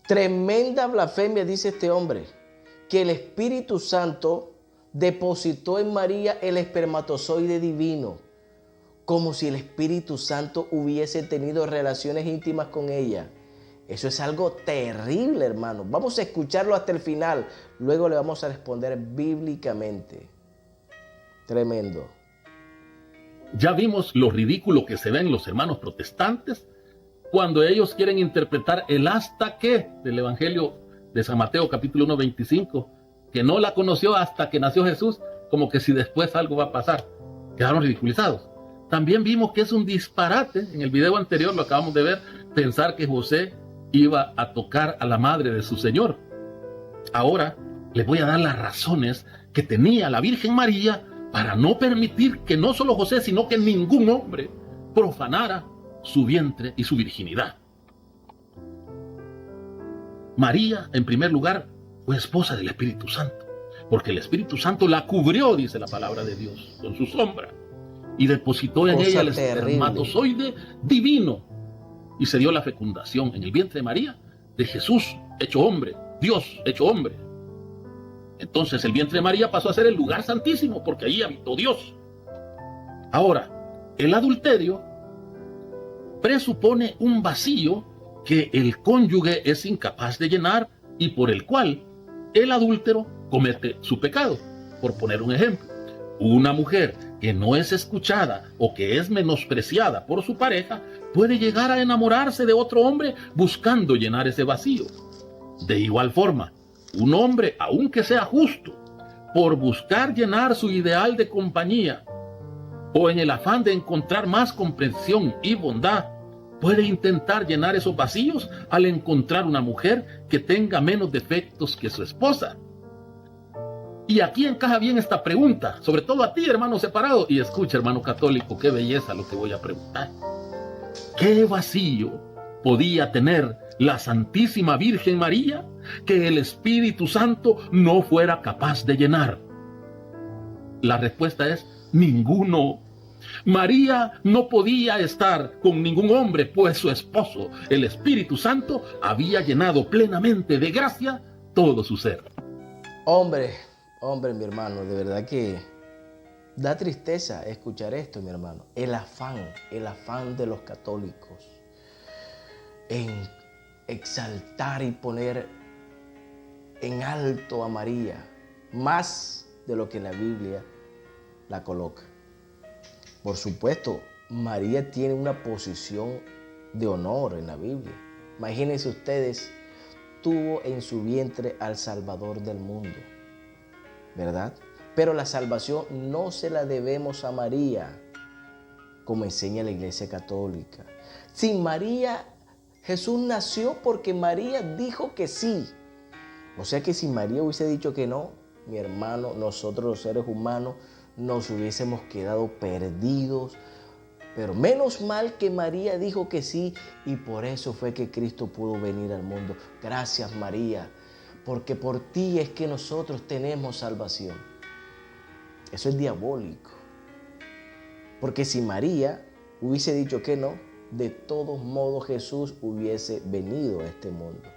Tremenda blasfemia, dice este hombre, que el Espíritu Santo depositó en María el espermatozoide divino, como si el Espíritu Santo hubiese tenido relaciones íntimas con ella. Eso es algo terrible, hermano. Vamos a escucharlo hasta el final. Luego le vamos a responder bíblicamente. Tremendo. Ya vimos lo ridículo que se ven los hermanos protestantes cuando ellos quieren interpretar el hasta que del Evangelio de San Mateo capítulo 1, 25, que no la conoció hasta que nació Jesús, como que si después algo va a pasar. Quedaron ridiculizados. También vimos que es un disparate, en el video anterior lo acabamos de ver, pensar que José iba a tocar a la madre de su Señor. Ahora les voy a dar las razones que tenía la Virgen María para no permitir que no solo José, sino que ningún hombre profanara su vientre y su virginidad. María, en primer lugar, fue esposa del Espíritu Santo, porque el Espíritu Santo la cubrió, dice la palabra de Dios, con su sombra, y depositó en ella el espermatozoide divino, y se dio la fecundación en el vientre de María de Jesús hecho hombre, Dios hecho hombre. Entonces el vientre de María pasó a ser el lugar santísimo, porque allí habitó Dios. Ahora, el adulterio presupone un vacío que el cónyuge es incapaz de llenar y por el cual el adúltero comete su pecado. Por poner un ejemplo, una mujer que no es escuchada o que es menospreciada por su pareja puede llegar a enamorarse de otro hombre buscando llenar ese vacío. De igual forma, un hombre, aunque sea justo, por buscar llenar su ideal de compañía o en el afán de encontrar más comprensión y bondad, puede intentar llenar esos vacíos al encontrar una mujer que tenga menos defectos que su esposa. Y aquí encaja bien esta pregunta, sobre todo a ti, hermano separado, y escucha, hermano católico, qué belleza lo que voy a preguntar. ¿Qué vacío podía tener la Santísima Virgen María que el Espíritu Santo no fuera capaz de llenar? La respuesta es ninguno. María no podía estar con ningún hombre, pues su esposo, el Espíritu Santo, había llenado plenamente de gracia todo su ser. Hombre, mi hermano, de verdad que da tristeza escuchar esto, mi hermano. El afán de los católicos en exaltar y poner en alto a María, más de lo que la Biblia la coloca. Por supuesto, María tiene una posición de honor en la Biblia. Imagínense ustedes, tuvo en su vientre al Salvador del mundo, ¿verdad? Pero la salvación no se la debemos a María, como enseña la Iglesia Católica. Sin María, Jesús nació porque María dijo que sí. O sea que si María hubiese dicho que no, mi hermano, nosotros los seres humanos nos hubiésemos quedado perdidos. Pero menos mal que María dijo que sí, y por eso fue que Cristo pudo venir al mundo. Gracias, María, porque por ti es que nosotros tenemos salvación. Eso es diabólico. Porque si María hubiese dicho que no, de todos modos Jesús hubiese venido a este mundo.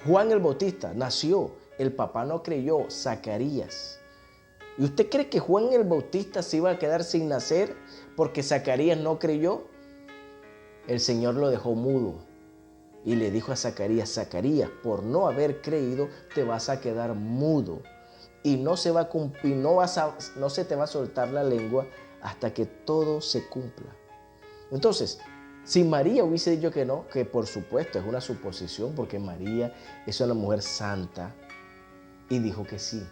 Juan el Bautista nació, el papá no creyó, Zacarías. ¿Y usted cree que Juan el Bautista se iba a quedar sin nacer porque Zacarías no creyó? El Señor lo dejó mudo y le dijo a Zacarías, Zacarías, por no haber creído te vas a quedar mudo y no se va a cumplir, no se te va a soltar la lengua hasta que todo se cumpla. Entonces, si María hubiese dicho que no, que por supuesto es una suposición porque María es una mujer santa y dijo que sí.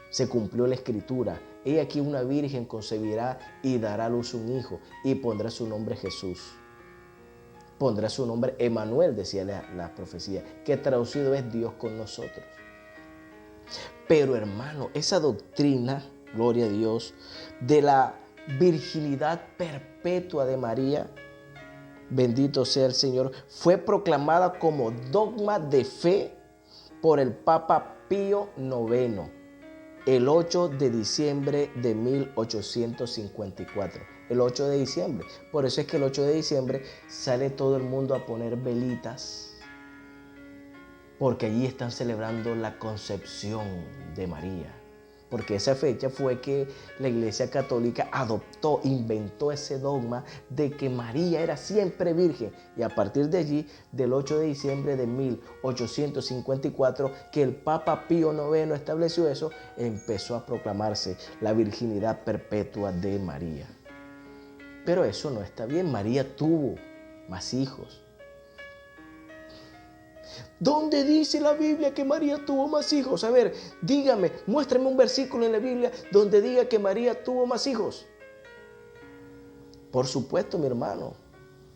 Se cumplió la escritura. He aquí una virgen concebirá y dará a luz un hijo y pondrá su nombre Jesús. Pondrá su nombre Emanuel, decía la profecía, que traducido es Dios con nosotros. Pero hermano, esa doctrina, gloria a Dios, de la virginidad perpetua de María, bendito sea el Señor, fue proclamada como dogma de fe por el Papa Pío IX. El 8 de diciembre de 1854. El 8 de diciembre. Por eso es que el 8 de diciembre sale todo el mundo a poner velitas porque allí están celebrando la concepción de María. Porque esa fecha fue que la Iglesia Católica adoptó, inventó ese dogma de que María era siempre virgen. Y a partir de allí, del 8 de diciembre de 1854, que el Papa Pío IX estableció eso, empezó a proclamarse la virginidad perpetua de María. Pero eso no está bien. María tuvo más hijos. ¿Dónde dice la Biblia que María tuvo más hijos? A ver, dígame, muéstrame un versículo en la Biblia donde diga que María tuvo más hijos. Por supuesto, mi hermano,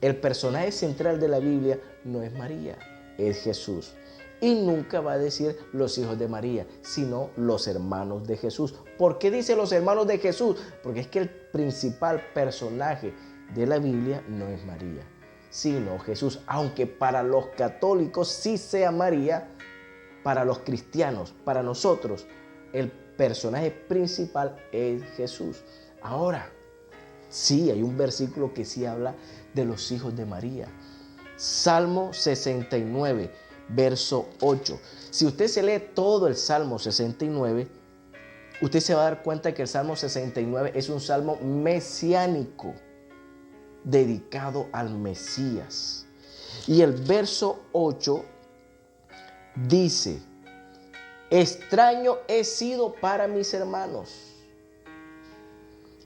el personaje central de la Biblia no es María, es Jesús. Y nunca va a decir los hijos de María, sino los hermanos de Jesús. ¿Por qué dice los hermanos de Jesús? Porque es que el principal personaje de la Biblia no es María, sino Jesús. Aunque para los católicos sí sea María, para los cristianos, para nosotros, el personaje principal es Jesús. Ahora, sí, hay un versículo que sí habla de los hijos de María. Salmo 69, verso 8. Si usted se lee todo el Salmo 69, usted se va a dar cuenta que el Salmo 69 es un salmo mesiánico, dedicado al Mesías. Y el verso 8 dice: extraño he sido para mis hermanos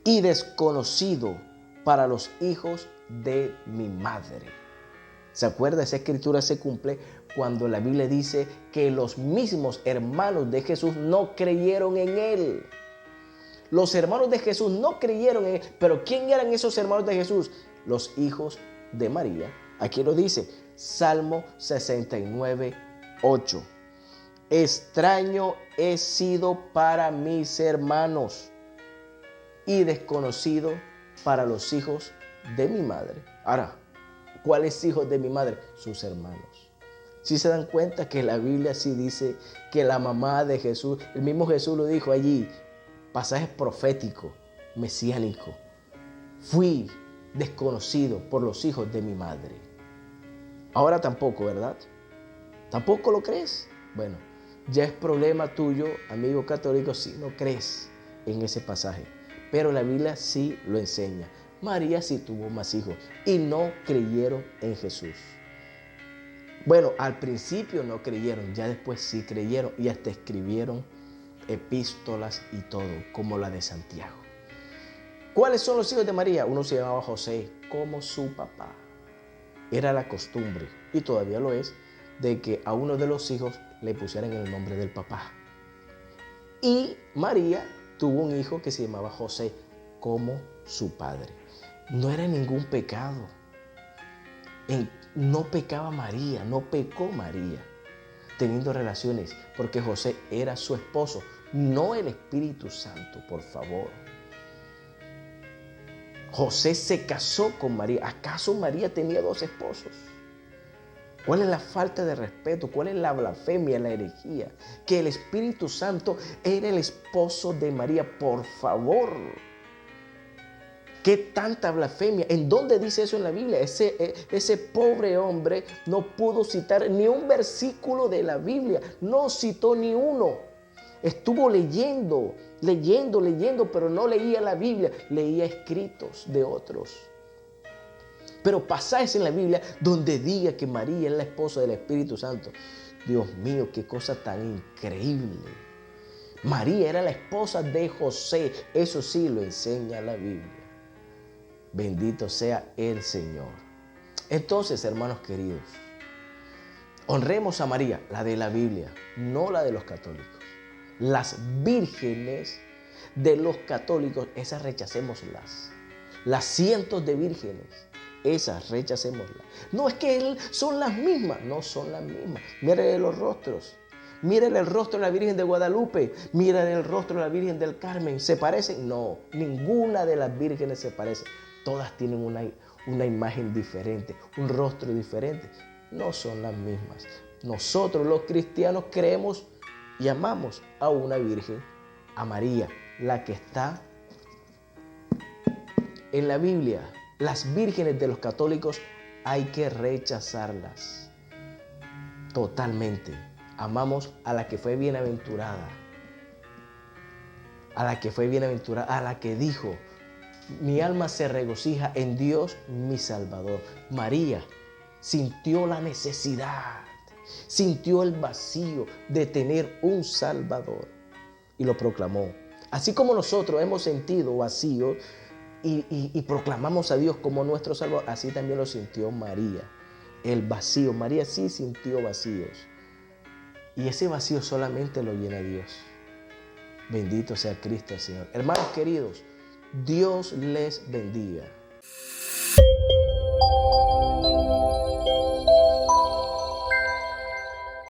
y desconocido para los hijos de mi madre. ¿Se acuerda? Esa escritura se cumple cuando la Biblia dice que los mismos hermanos de Jesús no creyeron en él. Los hermanos de Jesús no creyeron en él. Pero ¿quién eran esos hermanos de Jesús? Los hijos de María. Aquí lo dice, Salmo 69, 8. Extraño he sido para mis hermanos y desconocido para los hijos de mi madre. Ahora, ¿cuáles hijos de mi madre? Sus hermanos. Si se dan cuenta que la Biblia sí dice que la mamá de Jesús, el mismo Jesús lo dijo allí, pasaje profético, mesiánico. Fui desconocido por los hijos de mi madre. Ahora tampoco, ¿verdad? ¿Tampoco lo crees? Bueno, ya es problema tuyo, amigo católico, si no crees en ese pasaje. Pero la Biblia sí lo enseña. María sí tuvo más hijos y no creyeron en Jesús. Bueno, al principio no creyeron, ya después sí creyeron y hasta escribieron epístolas y todo, como la de Santiago. ¿Cuáles son los hijos de María? Uno se llamaba José, como su papá. Era la costumbre, y todavía lo es, de que a uno de los hijos le pusieran el nombre del papá. Y María tuvo un hijo que se llamaba José, como su padre. No era ningún pecado. No pecaba María, no pecó María teniendo relaciones, porque José era su esposo, no el Espíritu Santo, por favor. José se casó con María. ¿Acaso María tenía dos esposos? ¿Cuál es la falta de respeto? ¿Cuál es la blasfemia, la herejía? Que el Espíritu Santo era el esposo de María, por favor. ¿Qué tanta blasfemia? ¿En dónde dice eso en la Biblia? Ese pobre hombre no pudo citar ni un versículo de la Biblia. No citó ni uno. Estuvo leyendo, pero no leía la Biblia. Leía escritos de otros. Pero pasajes en la Biblia donde diga que María es la esposa del Espíritu Santo. Dios mío, qué cosa tan increíble. María era la esposa de José. Eso sí lo enseña la Biblia. Bendito sea el Señor. Entonces, hermanos queridos, honremos a María, la de la Biblia, no la de los católicos. Las vírgenes de los católicos, esas rechacémoslas. Las cientos de vírgenes, esas rechacémoslas. No es que son las mismas, no son las mismas. Miren los rostros. Miren el rostro de la Virgen de Guadalupe. Miren el rostro de la Virgen del Carmen. ¿Se parecen? No, ninguna de las vírgenes se parece. Todas tienen una imagen diferente, un rostro diferente. No son las mismas. Nosotros los cristianos creemos y amamos a una virgen, a María, la que está en la Biblia. Las vírgenes de los católicos hay que rechazarlas totalmente. Amamos a la que fue bienaventurada. A la que fue bienaventurada, a la que dijo, mi alma se regocija en Dios mi Salvador. María sintió la necesidad, sintió el vacío de tener un Salvador y lo proclamó. Así como nosotros hemos sentido vacío y proclamamos a Dios como nuestro Salvador, así también lo sintió María. El vacío, María sí sintió vacíos. Y ese vacío solamente lo llena Dios. Bendito sea Cristo el Señor. Hermanos queridos, Dios les bendiga.